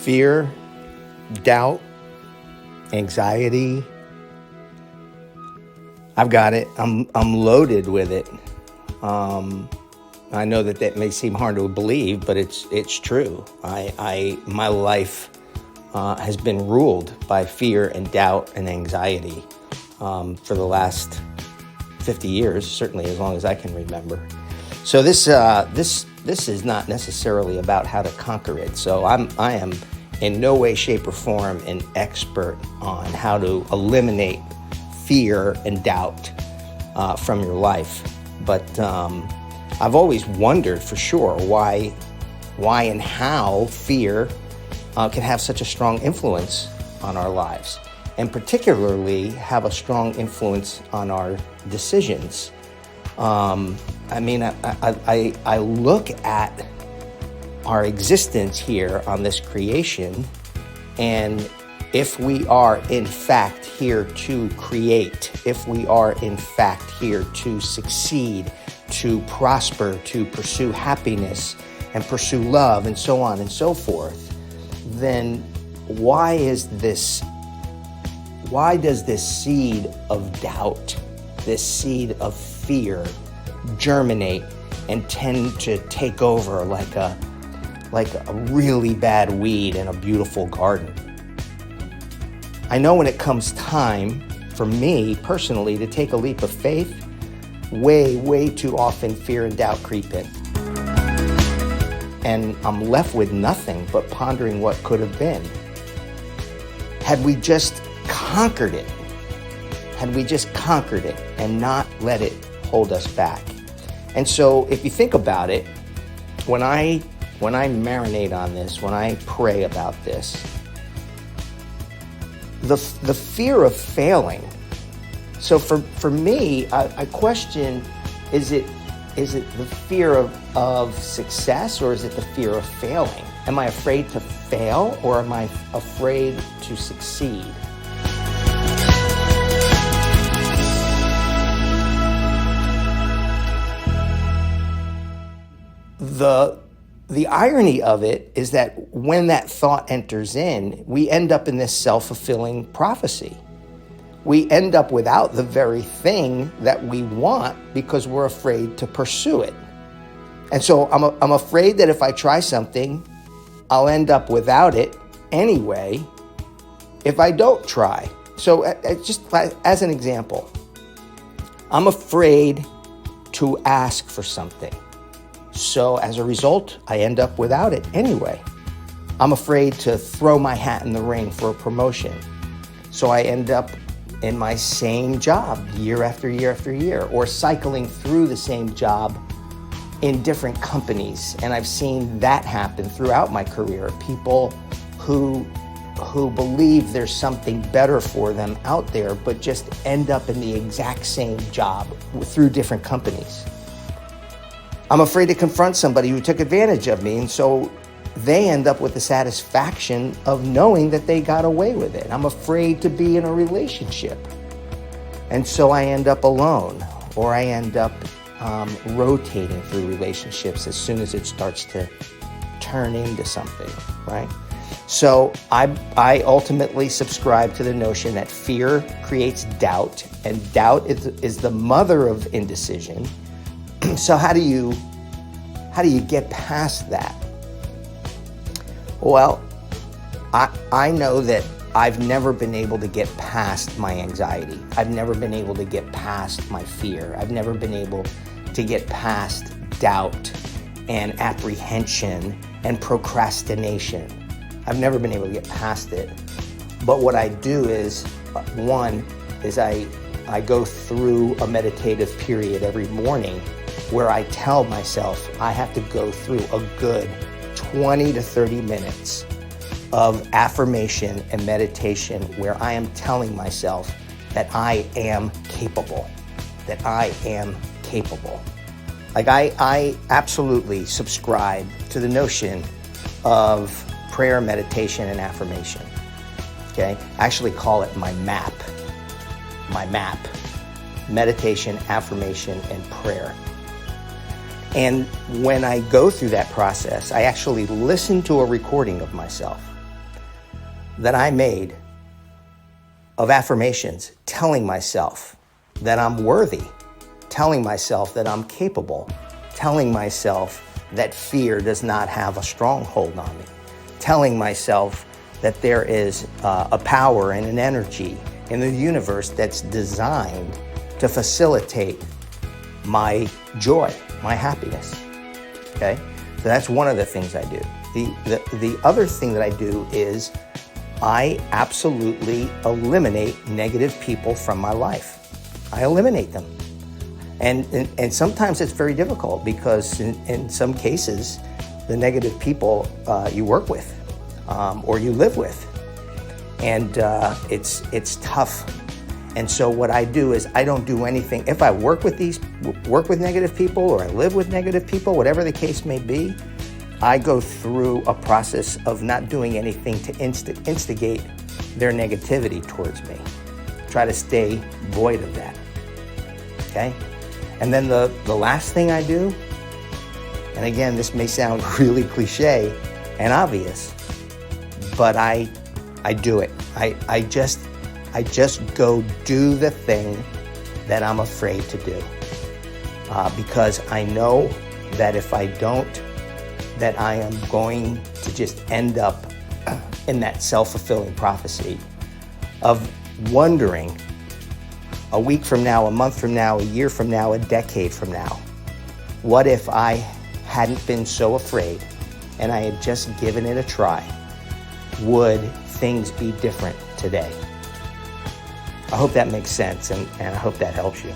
Fear, doubt, anxiety. I've got it. I'm loaded with it. I know that may seem hard to believe, but it's true. My life has been ruled by fear and doubt and anxiety for the last 50 years, certainly as long as I can remember. So this is not necessarily about how to conquer it. So I am in no way, shape, or form an expert on how to eliminate fear and doubt from your life. But I've always wondered for sure why and how fear can have such a strong influence on our lives, and particularly have a strong influence on our decisions. I look at our existence here on this creation, and if we are in fact here to create, if we are in fact here to succeed, to prosper, to pursue happiness and pursue love and so on and so forth, then why does this seed of doubt, this seed of fear germinate and tend to take over like a really bad weed in a beautiful garden? I know when it comes time for me personally to take a leap of faith, way too often fear and doubt creep in. And I'm left with nothing but pondering what could have been. Had we just conquered it, and not let it hold us back. And so if you think about it, when I marinate on this, when I pray about this, the fear of failing. So for me, I question, is it the fear of success, or is it the fear of failing? Am I afraid to fail, or am I afraid to succeed? The irony of it is that when that thought enters in, we end up in this self-fulfilling prophecy. We end up without the very thing that we want because we're afraid to pursue it. And so I'm afraid that if I try something, I'll end up without it anyway if I don't try. So just as an example, I'm afraid to ask for something. So as a result, I end up without it anyway. I'm afraid to throw my hat in the ring for a promotion. So I end up in my same job year after year after year, or cycling through the same job in different companies. And I've seen that happen throughout my career. People who believe there's something better for them out there, but just end up in the exact same job through different companies. I'm afraid to confront somebody who took advantage of me, and so they end up with the satisfaction of knowing that they got away with it. I'm afraid to be in a relationship, and so I end up alone, or I end up rotating through relationships as soon as it starts to turn into something, right? So I ultimately subscribe to the notion that fear creates doubt, and doubt is the mother of indecision. So how do you get past that? Well, I know that I've never been able to get past my anxiety. I've never been able to get past my fear. I've never been able to get past doubt and apprehension and procrastination. I've never been able to get past it. But what I do is, one, is I go through a meditative period every morning where I tell myself I have to go through a good 20 to 30 minutes of affirmation and meditation where I am telling myself that I am capable, that I am capable. Like I absolutely subscribe to the notion of prayer, meditation, and affirmation, okay? I actually call it my map, meditation, affirmation, and prayer. And when I go through that process, I actually listen to a recording of myself. that I made of affirmations, telling myself that I'm worthy, telling myself that I'm capable, telling myself that fear does not have a stronghold on me, telling myself that there is a power and an energy in the universe that's designed to facilitate my joy, my happiness, okay? So that's one of the things I do. The other thing that I do is I absolutely eliminate negative people from my life. I eliminate them. And sometimes it's very difficult because in some cases, the negative people you work with or you live with. And it's tough. And so what I do is I don't do anything. If I work with negative people or I live with negative people, whatever the case may be, I go through a process of not doing anything to instigate their negativity towards me. Try to stay void of that, okay? And then the last thing I do, and again, this may sound really cliche and obvious, but I do it. I just go do the thing that I'm afraid to do because I know that if I don't, that I am going to just end up in that self-fulfilling prophecy of wondering a week from now, a month from now, a year from now, a decade from now, what if I hadn't been so afraid and I had just given it a try? Would things be different today? I hope that makes sense and I hope that helps you.